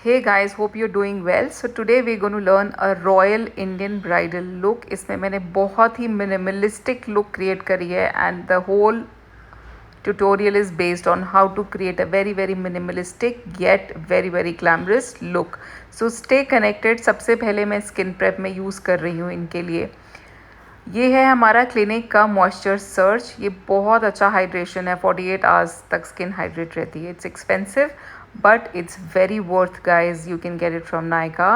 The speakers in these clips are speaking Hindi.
Hey guys, hope you're doing well. So today we're going to learn a Royal Indian bridal look. इसमें मैंने बहुत ही minimalistic look create करी है and the whole tutorial is based on how to create a very minimalistic yet very glamorous look. So stay connected. सबसे पहले मैं skin prep में यूज़ कर रही हूँ इनके लिए। ये है हमारा क्लिनिक का मॉइस्चर सर्च। ये बहुत अच्छा हाइड्रेशन है, 48 आवर्स तक स्किन हाइड्रेट रहती है। It's expensive but it's very worth guys. You can get it from Nykaa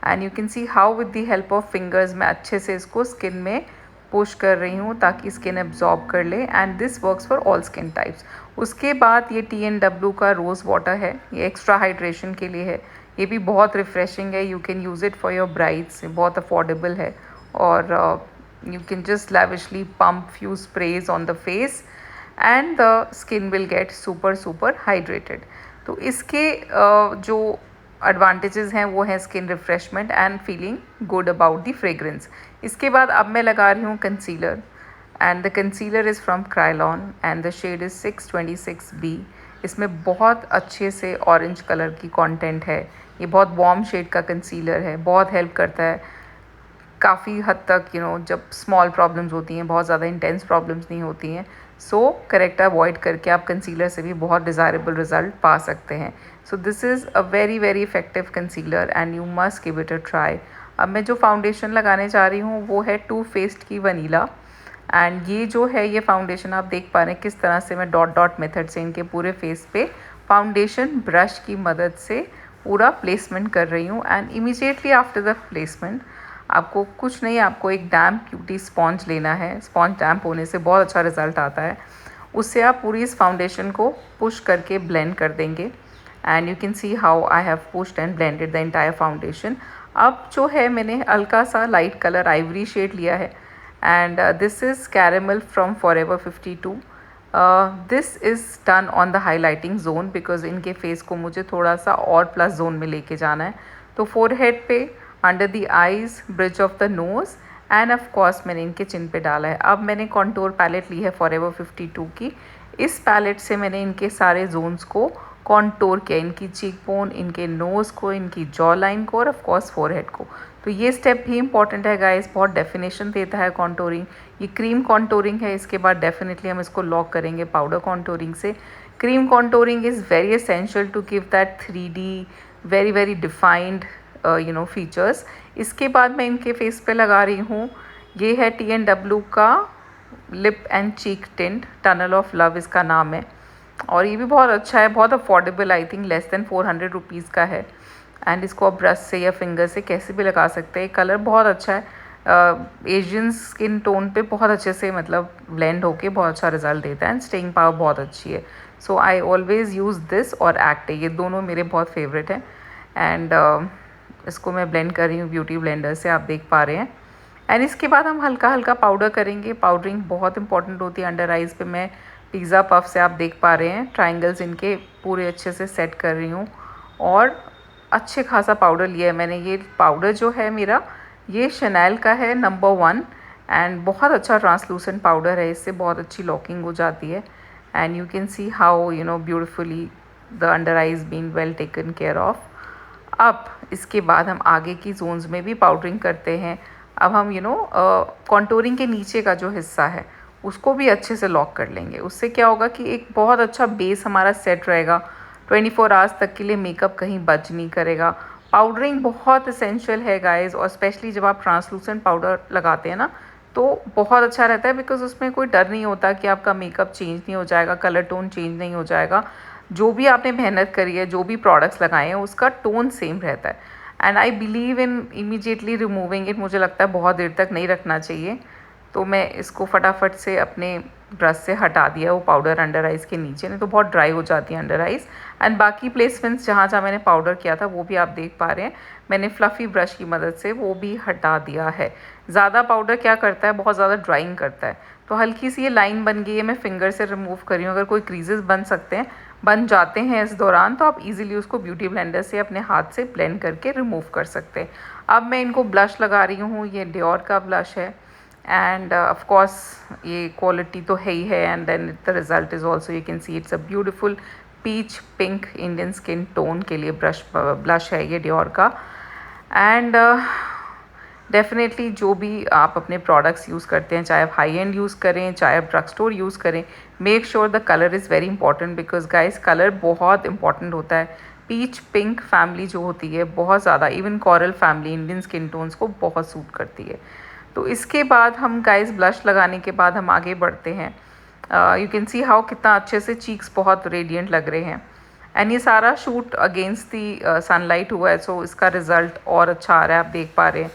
and you can see how with the help of fingers मैं अच्छे से इसको स्किन में पुश कर रही हूँ ताकि स्किन एब्जॉर्ब कर ले and this works for all skin types. उसके बाद ये TNW का रोज़ वाटर है, ये एक्स्ट्रा हाइड्रेशन के लिए है। ये भी बहुत रिफ़्रेशिंग है। You can use it for your brides. बहुत अफोर्डेबल है और you can just lavishly pump few sprays on the face and the skin will get super hydrated. तो इसके जो advantages हैं वो हैं skin refreshment and feeling good about the fragrance. इसके बाद अब मैं लगा रही हूँ concealer and the concealer is from Krylon and the shade is 626B. इसमें बहुत अच्छे से ऑरेंज कलर की कंटेंट है। ये बहुत वार्म शेड का कंसीलर है, बहुत हेल्प करता है काफ़ी हद तक। जब स्मॉल प्रॉब्लम्स होती हैं, बहुत ज़्यादा इंटेंस प्रॉब्लम्स नहीं होती हैं, सो करेक्ट अवॉइड करके आप कंसीलर से भी बहुत डिज़ायरेबल रिजल्ट पा सकते हैं। So this is a very effective concealer and you must give it a try. अब मैं जो फाउंडेशन लगाने जा रही हूँ वो है टू फेस्ड की वनीला एंड ये जो है ये फाउंडेशन आप देख पा रहे हैं किस तरह से मैं डॉट मेथड से इनके पूरे फेस पे फाउंडेशन ब्रश की मदद से पूरा प्लेसमेंट कर रही हूँ। And immediately after the placement आपको कुछ नहीं, आपको एक डैम्प क्यूटी स्पॉन्ज लेना है। स्पॉन्ज डैम्प होने से बहुत अच्छा रिजल्ट आता है। उससे आप पूरी इस फाउंडेशन को पुश करके ब्लेंड कर देंगे and you can see how I have pushed and blended the entire foundation. अब जो है मैंने हल्का सा लाइट कलर आइवरी शेड लिया है and this is caramel from forever 52। This is done on the highlighting zone because इनके फेस को मुझे थोड़ा सा और प्लस जोन में लेके जाना है। तो फोरहेड पे, under the eyes, bridge of the nose and of course मैंने इनके चिन पे डाला है। अब मैंने कॉन्टोर पैलेट ली है फॉरएवर 52 की। इस पैलेट से मैंने इनके सारे जोन्स को कॉन्टोर किया, इनकी चीक बोन, इनके नोज़ को, इनकी जॉ लाइन को और ऑफ कोर्स फोरहेड को। तो ये स्टेप भी इंपॉर्टेंट है गाइस, बहुत डेफिनेशन देता है कॉन्टोरिंग। ये क्रीम कॉन्टोरिंग है। इसके बाद डेफिनेटली हम इसको लॉक करेंगे पाउडर कॉन्टोरिंग से। Cream contouring is very essential to give that 3D very defined features. इसके बाद मैं इनके फेस पे लगा रही हूँ, ये है TNW का lip and cheek tint, tunnel of love इसका नाम है और ये भी बहुत अच्छा है, बहुत affordable, I think less than 400 rupees का है। एंड इसको आप ब्रश से या फिंगर से कैसे भी लगा सकते हैं। कलर बहुत अच्छा है, एशियन स्किन टोन पे बहुत अच्छे से मतलब ब्लेंड होके बहुत अच्छा रिजल्ट देता है एंड स्टेइंग पावर बहुत अच्छी है। So I always use this और एक्टे, ये दोनों मेरे बहुत फेवरेट हैं। एंड इसको मैं ब्लेंड कर रही हूँ ब्यूटी ब्लेंडर से, आप देख पा रहे हैं। एंड इसके बाद हम हल्का पाउडर करेंगे। पाउडरिंग बहुत इंपॉर्टेंट होती है। अंडर आइज़ पे मैं पिज़्ज़ा पफ से आप देख पा रहे हैं ट्रायंगल्स इनके पूरे अच्छे से सेट कर रही हूँ और अच्छे खासा पाउडर लिया है मैंने। ये पाउडर जो है मेरा, ये शनैल का है नंबर 1 एंड बहुत अच्छा ट्रांसलूसेंट पाउडर है। इससे बहुत अच्छी लॉकिंग हो जाती है and you can see how beautifully the under eyes been well taken care of. अब इसके बाद हम आगे की जोन्स में भी पाउडरिंग करते हैं। अब हम कॉन्टोरिंग के नीचे का जो हिस्सा है उसको भी अच्छे से लॉक कर लेंगे। उससे क्या होगा कि एक बहुत अच्छा बेस हमारा सेट रहेगा, 24 आवर्स तक के लिए मेकअप कहीं बच नहीं करेगा। पाउडरिंग बहुत एसेंशियल है गाइस, और स्पेशली जब आप ट्रांसलूसेंट पाउडर लगाते हैं ना तो बहुत अच्छा रहता है बिकॉज उसमें कोई डर नहीं होता कि आपका मेकअप चेंज नहीं हो जाएगा, कलर टोन चेंज नहीं हो जाएगा। जो भी आपने मेहनत करी है, जो भी प्रोडक्ट्स लगाए हैं, उसका टोन सेम रहता है and I believe in immediately removing it. मुझे लगता है बहुत देर तक नहीं रखना चाहिए, तो मैं इसको फटाफट से अपने ब्रश से हटा दिया वो पाउडर अंडर आइज़ के नीचे, नहीं तो बहुत ड्राई हो जाती है अंडर आइज़। एंड बाकी प्लेसमेंट्स जहाँ जहाँ मैंने पाउडर किया था वो भी आप देख पा रहे हैं, मैंने फ्लफ़ी ब्रश की मदद से वो भी हटा दिया है। ज़्यादा पाउडर क्या करता है, बहुत ज़्यादा ड्राइंग करता है। तो हल्की सी ये लाइन बन गई है, मैं फिंगर से रिमूव कर रही हूँ। अगर कोई क्रीजेस बन जाते हैं इस दौरान तो आप इजीली उसको ब्यूटी ब्लेंडर से अपने हाथ से ब्लेंड करके रिमूव कर सकते हैं। अब मैं इनको ब्लश लगा रही हूँ, ये डियोर का ब्लश है एंड ऑफ कोर्स ये क्वालिटी तो है ही है and then the result is also, you can see it's a beautiful peach pink Indian skin tone के लिए ब्लश है ये डियोर का। एंड डेफिनेटली जो भी आप अपने प्रोडक्ट्स यूज़ करते हैं, चाहे आप हाई एंड यूज़ करें, चाहे आप ड्रग स्टोर यूज़ करें, make sure the colour is very important, because guys colour बहुत इंपॉर्टेंट होता है। पीच पिंक फैमिली जो होती है बहुत ज़्यादा, even coral family Indian skin tones को बहुत सूट करती है। तो इसके बाद हम गाइस ब्लश लगाने के बाद हम आगे बढ़ते हैं। यू कैन सी हाउ कितना अच्छे से चीक्स बहुत रेडिएंट लग रहे हैं। एंड ये सारा शूट अगेंस्ट दी सनलाइट हुआ है, सो इसका रिजल्ट और अच्छा आ रहा है, आप देख पा रहे हैं।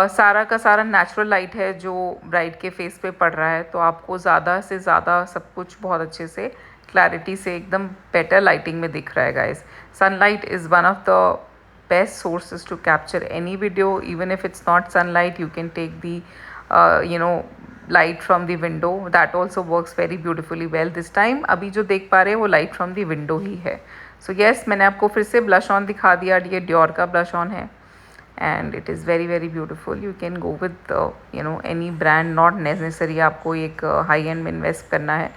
सारा का सारा नेचुरल लाइट है जो ब्राइड के फेस पे पड़ रहा है, तो आपको ज़्यादा से ज़्यादा सब कुछ बहुत अच्छे से क्लैरिटी से एकदम बेटर लाइटिंग में दिख रहा है guys. Sunlight is one of the best sources to capture any video. Even if it's not sunlight, you can take the light from the window. That also works very beautifully well this time. अभी जो देख पा रहे हैं वो light from the window ही है। So yes, मैंने आपको फिर से blush on दिखा दिया, ये डियोर का blush on है and it is very very beautiful. You can go with any brand, not necessary आपको एक high end में invest करना है।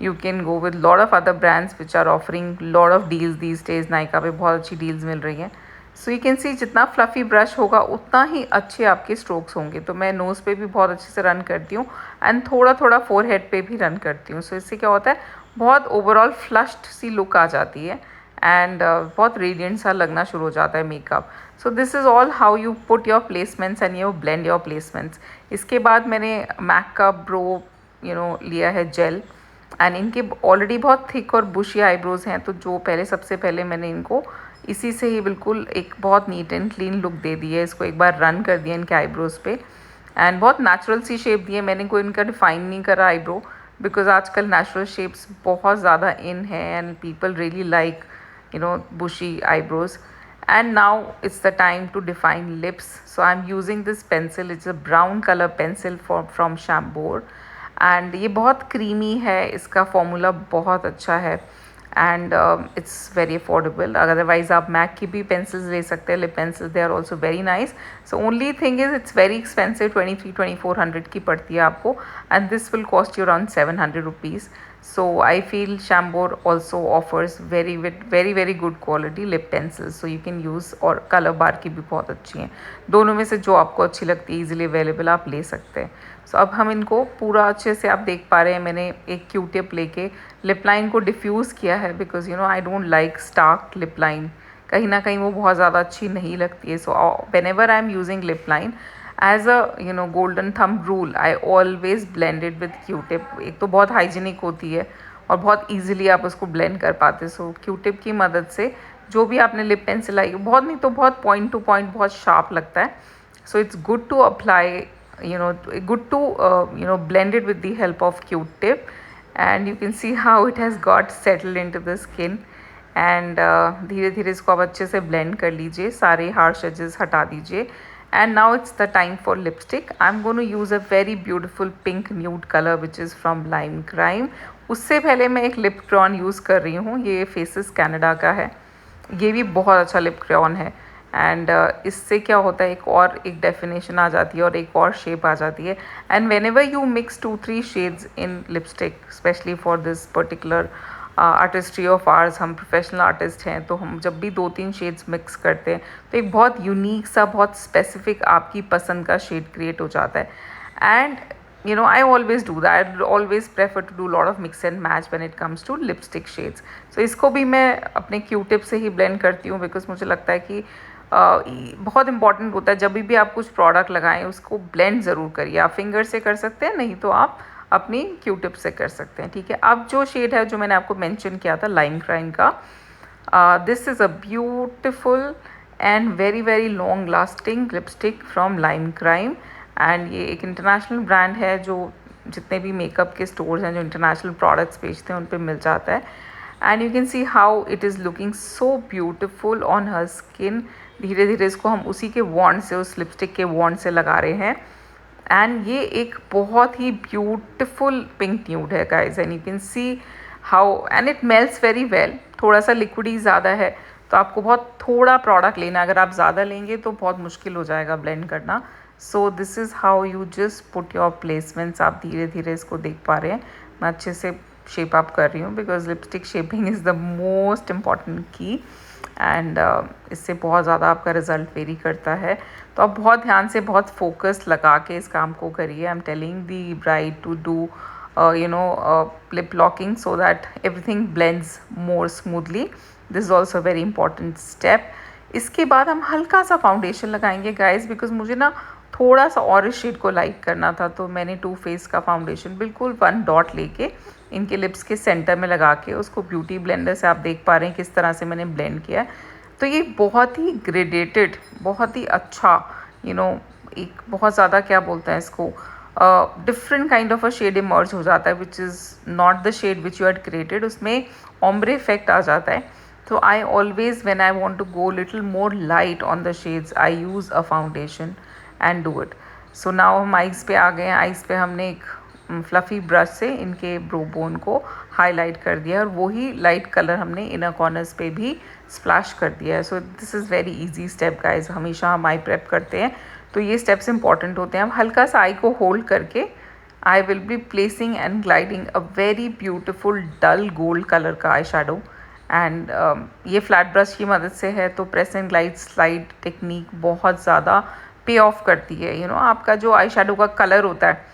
You can go with lot of other brands which are offering lot of deals these days. Nykaa पे बहुत अच्छी deals मिल रही हैं। सो यू कैन सी जितना फ्लफ़ी ब्रश होगा उतना ही अच्छे आपके स्ट्रोक्स होंगे। तो मैं नोज़ पे भी बहुत अच्छे से रन करती हूँ एंड थोड़ा थोड़ा फोरहेड पे भी रन करती हूँ। सो इससे क्या होता है, बहुत ओवरऑल फ्लश्ड सी लुक आ जाती है एंड बहुत रेडिएंट सा लगना शुरू हो जाता है makeup. So this is all how you put your placements and you blend your placements. इसके बाद मैंने मैक का ब्रो लिया है जेल एंड इनके ऑलरेडी बहुत थिक और बुशी आईब्रोज़ हैं, तो जो सबसे पहले मैंने इनको इसी से ही बिल्कुल एक बहुत नीट एंड क्लीन लुक दे दी है। इसको एक बार रन कर दिया इनके आईब्रोज़ पे एंड बहुत नेचुरल सी शेप दी है। मैंने कोई इनका डिफ़ाइन नहीं करा आईब्रो, बिकॉज आजकल नेचुरल शेप्स बहुत ज़्यादा इन है and people really like bushy eyebrows. And now it's the time to define lips. So I am using this pencil, it's a brown colour pencil from Chambor and ये बहुत क्रीमी है, इसका फॉर्मूला बहुत अच्छा है and it's very affordable. Otherwise आप मैक की भी पेंसिल्स ले सकते हैं, lip pencils, they are also very nice. So only thing is it's very expensive, 2300-2400 की पड़ती है आपको and this will cost you around 700 rupees. So I feel Chambor also offers very good quality lip pencils, so you can use, और कलर बार की भी बहुत अच्छी हैं। दोनों में से जो आपको अच्छी लगती है इजीली अवेलेबल आप ले सकते हैं। सो अब हम इनको पूरा अच्छे से आप देख पा रहे हैं, मैंने एक क्यू टिप लेके लिप लाइन को डिफ्यूज़ किया है, because I don't like stark lip line, कहीं ना कहीं वो बहुत ज़्यादा अच्छी नहीं लगती है। So whenever I am using lip line as a golden thumb rule, I always blended with Q tip. एक तो बहुत हाइजीनिक होती है और बहुत ईजिली आप उसको ब्लेंड कर पाते। सो क्यू टिप की मदद से जो भी आपने लिप पेंसिल आई, बहुत नहीं तो बहुत पॉइंट टू पॉइंट बहुत शार्प लगता है। So it's good to apply good to blend it with the help of Q-tip, and you can see how it has got settled into the skin and धीरे धीरे इसको आप अच्छे से blend कर लीजिए, सारे harsh edges हटा दीजिए। And now it's the time for lipstick. I'm going to use a very beautiful pink nude color which is from Lime Crime. उससे पहले मैं एक lip crayon यूज़ कर रही हूँ, ये Faces Canada का है, ये भी बहुत अच्छा lip crayon है एंड इससे क्या होता है, एक डेफिनेशन आ जाती है और एक और शेप आ जाती है। And whenever you mix 2-3 shades in lipstick, specially for this particular artistry of ours, हम प्रोफेशनल आर्टिस्ट हैं, तो हम जब भी 2-3 शेड्स मिक्स करते हैं तो एक बहुत यूनिक सा, बहुत स्पेसिफिक आपकी पसंद का शेड क्रिएट हो जाता है। And I always do that. I always prefer to do a lot of mix and match when it comes to lipstick shades. So इसको भी मैं अपने Q-tip से ही blend करती हूँ, बिकॉज मुझे लगता है कि बहुत इंपॉर्टेंट होता है जब भी आप कुछ प्रोडक्ट लगाएं उसको ब्लेंड ज़रूर करिए। आप फिंगर से कर सकते हैं, नहीं तो आप अपनी Q-tip से कर सकते हैं, ठीक है। अब जो शेड है जो मैंने आपको मेंशन किया था लाइम क्राइम का, this is a beautiful and very long lasting lipstick from lime crime and ये एक इंटरनेशनल ब्रांड है जो जितने भी मेकअप के स्टोर्स हैं जो इंटरनेशनल प्रोडक्ट्स बेचते हैं उन पे मिल जाता है। And you can see how it is looking so beautiful on her skin. धीरे धीरे इसको हम उसी के वॉन्ड से, उस लिपस्टिक के वॉन्ड से लगा रहे हैं एंड ये एक बहुत ही ब्यूटिफुल पिंक न्यूड है guys. And you can see how and it melts very well. थोड़ा सा लिक्विडी ज़्यादा है तो आपको बहुत थोड़ा प्रोडक्ट लेना, अगर आप ज़्यादा लेंगे तो बहुत मुश्किल हो जाएगा ब्लेंड करना। So this is how you just put your placements. आप धीरे धीरे इसको देख पा रहे हैं, मैं अच्छे से शेप अप कर रही हूँ, because lipstick shaping is the most important की, एंड इससे बहुत ज़्यादा आपका रिज़ल्ट वेरी करता है। तो आप बहुत ध्यान से, बहुत फोकस लगा के इस काम को करिए। I am telling the bride to do lip locking so that everything blends more smoothly. This is also a very important step. इसके बाद हम हल्का सा फाउंडेशन लगाएंगे गाइस, बिकॉज मुझे ना थोड़ा सा और इस शेड को लाइट करना था, तो मैंने टू फेस का फाउंडेशन बिल्कुल 1 डॉट लेके इनके लिप्स के सेंटर में लगा के उसको ब्यूटी ब्लेंडर से, आप देख पा रहे हैं किस तरह से मैंने ब्लेंड किया है। तो ये बहुत ही ग्रेडेटेड, बहुत ही अच्छा एक बहुत ज़्यादा क्या बोलते हैं इसको, different kind of a shade emerge हो जाता है, which is not the shade which you had created. उसमें ओम्ब्रे इफेक्ट आ जाता है। तो I always when I want to go little more light on the shades, I use a foundation and do it. So now हम आइज़ पे आ गए हैं। आइज़ पे हमने एक फ्लफ़ी ब्रश से इनके ब्रो बोन को हाईलाइट कर दिया है, और वही लाइट कलर हमने इनर कॉर्नर्स पे भी स्प्लैश कर दिया है। So this is very easy step guys. हमेशा हम आई प्रेप करते हैं तो ये स्टेप्स इंपॉर्टेंट होते हैं। अब हल्का सा आई को होल्ड करके I will be placing and gliding a very beautiful dull gold colour का आई शेडो, एंड ये फ्लैट ब्रश की मदद से है। तो press and glide slide technique बहुत ज़्यादा पे ऑफ करती है। आपका जो आई शेडो का कलर होता है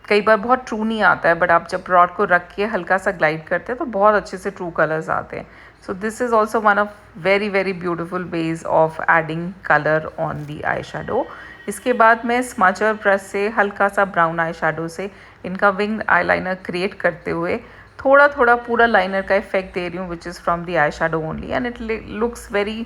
कई बार बहुत ट्रू नहीं आता है, बट आप जब रॉड को रख के हल्का सा ग्लाइड करते हैं तो बहुत अच्छे से ट्रू कलर्स आते हैं। So this is also one of very very beautiful ways of adding colour on the eye shadow. इसके बाद मैं स्मचर ब्रश से हल्का सा ब्राउन आई शेडो से इनका विंग आई लाइनर क्रिएट करते हुए थोड़ा थोड़ा पूरा लाइनर का इफेक्ट दे रही हूँ, which is from the eye shadow only, and it looks very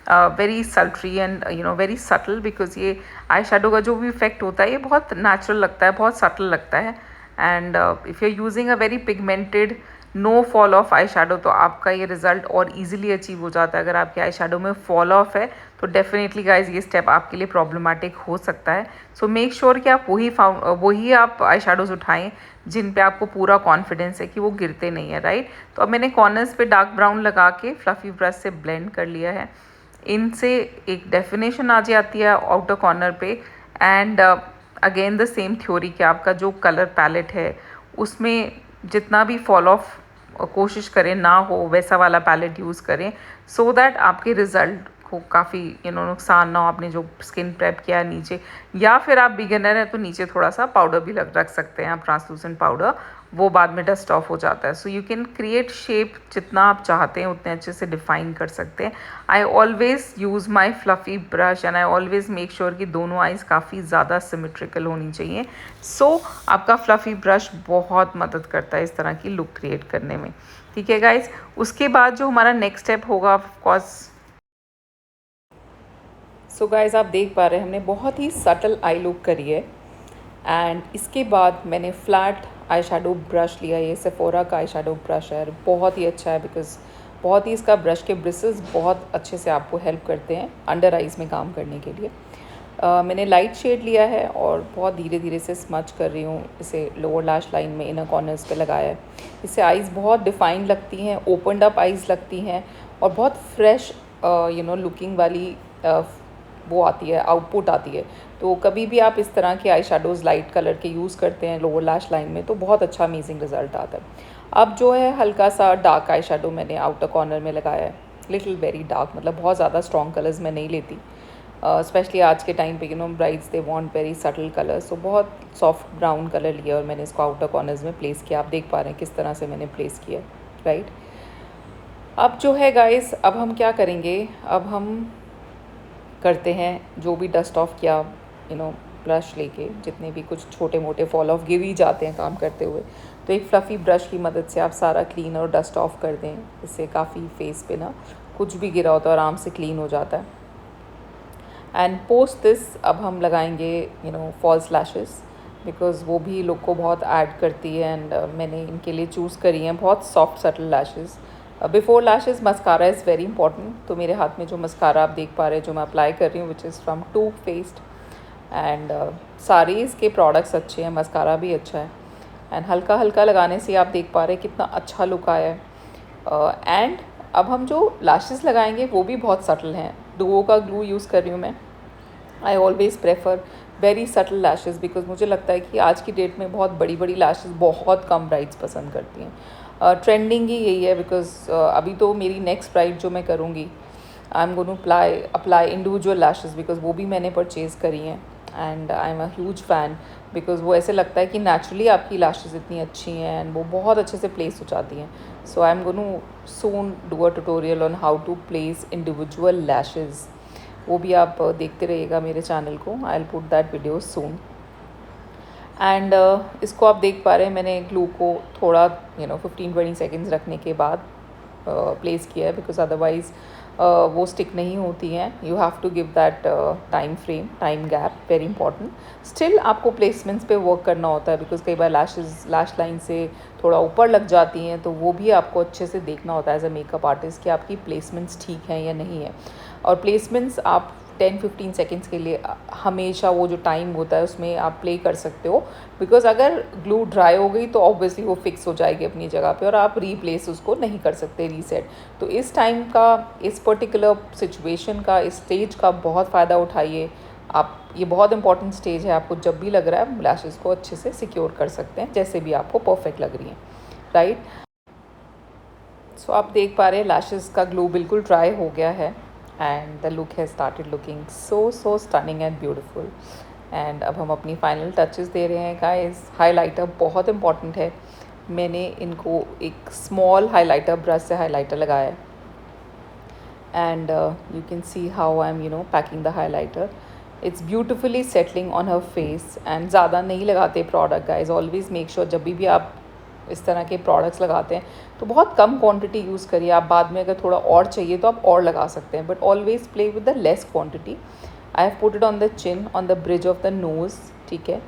very सल्ट्री and very subtle, because ये आई शेडो का जो भी इफेक्ट होता है ये बहुत नेचुरल लगता है, बहुत सटल लगता है। And if you are using a very pigmented no fall off eye shadow, तो आपका ये रिजल्ट और इजीली अचीव हो जाता है। अगर आपके आई शेडो में फॉल ऑफ है तो डेफिनेटली गाइज ये स्टेप आपके लिए प्रॉब्लमेटिक हो सकता है। सो मेक श्योर कि आप वही आप आई शेडोज उठाएं जिन पे आपको पूरा कॉन्फिडेंस है कि वो गिरते नहीं है, राइट। तो अब मैंने कॉर्नर्स पे डार्क ब्राउन लगा के फ्लफ़ी ब्रश से ब्लेंड कर लिया है। इनसे एक डेफिनेशन आ जाती है आउटर कॉर्नर पे, and again the same theory कि आपका जो कलर पैलेट है उसमें जितना भी फॉल ऑफ कोशिश करें ना हो, वैसा वाला पैलेट यूज़ करें, सो दैट आपके रिज़ल्ट को काफ़ी नुकसान ना हो। आपने जो स्किन प्रेप किया है नीचे, या फिर आप बिगिनर हैं तो नीचे थोड़ा सा पाउडर भी रख सकते हैं आप, ट्रांसलूसेंट पाउडर, वो बाद में डस्ट ऑफ हो जाता है। So you can create shape जितना आप चाहते हैं उतने अच्छे से डिफाइन कर सकते हैं। I always use my fluffy brush and I always make sure कि दोनों आइज़ काफ़ी ज़्यादा सिमेट्रिकल होनी चाहिए। सो आपका फ्लफ़ी ब्रश बहुत मदद करता है इस तरह की लुक क्रिएट करने में, ठीक है गाइज। उसके बाद जो हमारा नेक्स्ट स्टेप होगा, ऑफकोर्स सो गाइज आप देख पा रहे हैं हमने बहुत ही सटल आई लुक करी है, एंड इसके बाद मैंने फ्लैट आई शेडो ब्रश लिया। ये सेफोरा का आई शेडो ब्रश है, बहुत ही अच्छा है, बिकॉज बहुत ही इसका ब्रश के ब्रिसल्स बहुत अच्छे से आपको हेल्प करते हैं अंडर आइज़ में काम करने के लिए। मैंने लाइट शेड लिया है और बहुत धीरे धीरे से स्मच कर रही हूँ इसे लोअर लैश लाइन में, इनर कॉर्नर्स पे लगाया है। इससे आइज़ बहुत डिफाइंड लगती हैं, ओपनड अप आइज़ लगती हैं, और बहुत फ्रेश लुकिंग वाली वो आती है, आउटपुट आती है। तो कभी भी आप इस तरह के आई शेडोज़ लाइट कलर के यूज़ करते हैं लोअर लैश लाइन में तो बहुत अच्छा अमेजिंग रिजल्ट आता है। अब जो है हल्का सा डार्क आई शेडो मैंने आउटर कॉर्नर में लगाया है, लिटिल वेरी डार्क, मतलब बहुत ज़्यादा स्ट्रॉन्ग कलर्स मैं नहीं लेती, स्पेशली आज के टाइम पे brides they want very subtle colours. तो बहुत सॉफ्ट ब्राउन कलर लिया और मैंने इसको आउटर कॉर्नर्स में प्लेस किया। आप देख पा रहे हैं किस तरह से मैंने प्लेस किया, राइट। अब जो है गाइस, अब हम क्या करेंगे, अब हम करते हैं जो भी डस्ट ऑफ किया ब्रश लेके, जितने भी कुछ छोटे मोटे फॉल ऑफ गिर ही जाते हैं काम करते हुए, तो एक फ्लफ़ी ब्रश की मदद से आप सारा क्लीन और डस्ट ऑफ कर दें। इससे काफ़ी फेस पे ना कुछ भी गिरा होता है आराम से क्लीन हो जाता है। एंड पोस्ट दिस अब हम लगाएंगे फॉल्स लैशेस, बिकॉज़ वो भी लुक को बहुत ऐड करती है, एंड मैंने इनके लिए चूज़ करी हैं बहुत soft subtle lashes. Before lashes mascara is very important. तो मेरे हाथ में जो मस्कारा आप देख पा रहे हैं जो मैं अप्लाई कर रही हूँ, which is from Too Faced, and सारे इसके प्रोडक्ट्स अच्छे हैं, मस्कारा भी अच्छा है, एंड हल्का हल्का लगाने से आप देख पा रहे हैं कितना अच्छा लुक आया है। एंड अब हम जो लैशेज़ लगाएंगे वो भी बहुत सटल हैं। डुओ का ग्लू यूज़ कर रही हूँ मैं। I always prefer very subtle lashes, because मुझे लगता है कि आज की डेट में बहुत बड़ी बड़ी लैशेज़ बहुत कम ब्राइड्स पसंद करती हैं। ट्रेंडिंग ही यही है बिकॉज अभी तो मेरी नेक्स्ट ब्राइड जो मैं करूँगी, I am going to apply individual lashes because वो भी मैंने परचेज़ करी हैं and I am a huge fan because वो ऐसे लगता है कि नेचुरली आपकी लैशेज़ इतनी अच्छी हैं एंड वो बहुत अच्छे से प्लेस हो जाती हैं. So I am going to soon do a tutorial on how to place individual lashes. वो भी आप देखते रहिएगा मेरे चैनल को. I will put that video soon. And इसको आप देख पा रहे हैं मैंने ग्लू को थोड़ा 15-20 सेकेंड्स रखने के बाद प्लेस किया है बिकॉज अदरवाइज़ वो स्टिक नहीं होती हैं. You have to give that time gap, very important. Still आपको प्लेसमेंट्स पे वर्क करना होता है बिकॉज कई बार लैश लाइन से थोड़ा ऊपर लग जाती हैं, तो वो भी आपको अच्छे से देखना होता है एज अ मेकअप आर्टिस्ट कि आपकी प्लेसमेंट्स ठीक हैं या नहीं है. और प्लेसमेंट्स आप 10-15 सेकेंड्स के लिए हमेशा वो जो टाइम होता है उसमें आप प्ले कर सकते हो बिकॉज अगर ग्लू ड्राई हो गई तो ऑब्वियसली वो फिक्स हो जाएगी अपनी जगह पे और आप रीप्लेस उसको नहीं कर सकते, रीसेट. तो इस टाइम का, इस पर्टिकुलर सिचुएशन का, इस स्टेज का बहुत फ़ायदा उठाइए आप. ये बहुत इंपॉर्टेंट स्टेज है. आपको जब भी लग रहा है लैशेज़ को अच्छे से सिक्योर कर सकते हैं जैसे भी आपको परफेक्ट लग रही हैं, राइट. सो आप देख पा रहे हैं लैशेज़ का ग्लू बिल्कुल ड्राई हो गया है and the look has started looking so stunning and beautiful. and अब हम अपनी फाइनल टचेस दे रहे हैं गाइस. हाइलाइटर बहुत इंपॉर्टेंट है. मैंने इनको एक स्मॉल हाइलाइटर ब्रश से हाइलाइटर लगाया है and you can see how I M packing the highlighter. It's beautifully settling on her face. And ज़्यादा नहीं लगाते product guys. Always make sure जब भी आप इस तरह के प्रोडक्ट्स लगाते हैं तो बहुत कम क्वांटिटी यूज़ करिए. आप बाद में अगर थोड़ा और चाहिए तो आप और लगा सकते हैं, but always play with the less quantity. I have put it on the chin, on the bridge of the nose, ठीक है.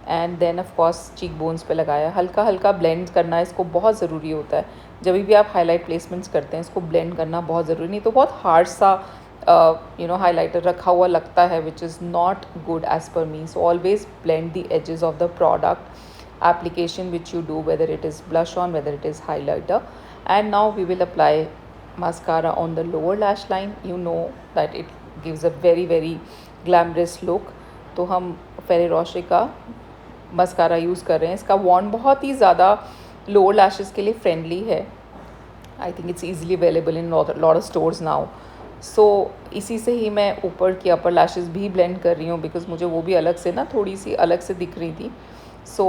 And then of course cheek bones पे लगाया. हल्का हल्का ब्लेंड करना इसको बहुत ज़रूरी होता है. जब भी आप हाईलाइट प्लेसमेंट्स करते हैं इसको ब्लेंड करना बहुत ज़रूरी, नहीं तो बहुत हार्ड सा हाईलाइटर रखा हुआ लगता है which is not good as per me. So always blend the edges of the product application which you do, whether it is blush on, whether it is highlighter. And now we will apply mascara on the lower lash line. You know that it gives a very glamorous look. तो हम Ferrero Rocher का मस्कारा यूज़ कर रहे हैं. इसका वॉन्ड बहुत ही ज़्यादा लोअर लैशेज़ के लिए फ्रेंडली है. I think it's easily available in lot of stores now. So इसी से ही मैं ऊपर की अपर लैशेज़ भी ब्लेंड कर रही हूँ बिकॉज मुझे वो भी अलग से ना थोड़ी सी अलग से दिख रही थी. So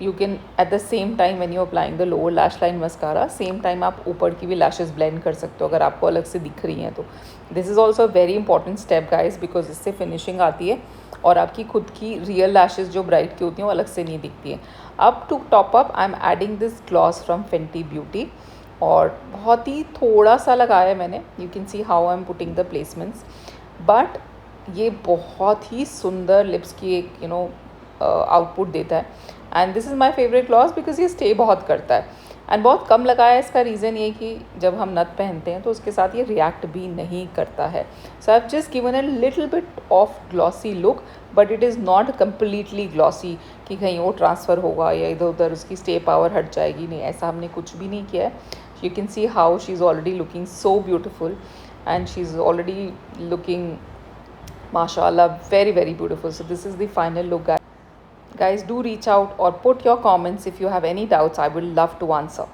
you can at the same time when you applying the lower lash line mascara, same time आप ऊपर की भी लैशेज़ ब्लेंड कर सकते हो अगर आपको अलग से दिख रही हैं तो. This is also very important step guys because इससे फिनिशिंग आती है और आपकी खुद की रियल लैशेज़ जो ब्राइट की होती हैं वो अलग से नहीं दिखती हैं. अब to top up I am adding this gloss from Fenty Beauty और बहुत ही थोड़ा सा लगाया है मैंने. You can see how I am putting the placements, but ये बहुत ही सुंदर लिप्स की एक आउटपुट देता है. And this is my favourite gloss because ये स्टे बहुत करता है. एंड बहुत कम लगाया है. इसका रीज़न ये कि जब हम नथ पहनते हैं तो उसके साथ ये रिएक्ट भी नहीं करता है. So I have just given a little bit of glossy look, but it is not completely glossy कि कहीं वो ट्रांसफ़र होगा या इधर उधर उसकी स्टे पावर हट जाएगी. नहीं, ऐसा हमने कुछ भी नहीं किया है. You can see how she is already looking so beautiful and she is already looking mashallah very beautiful. So this is the final look guys. Do reach out or put your comments if you have any doubts. I would love to answer.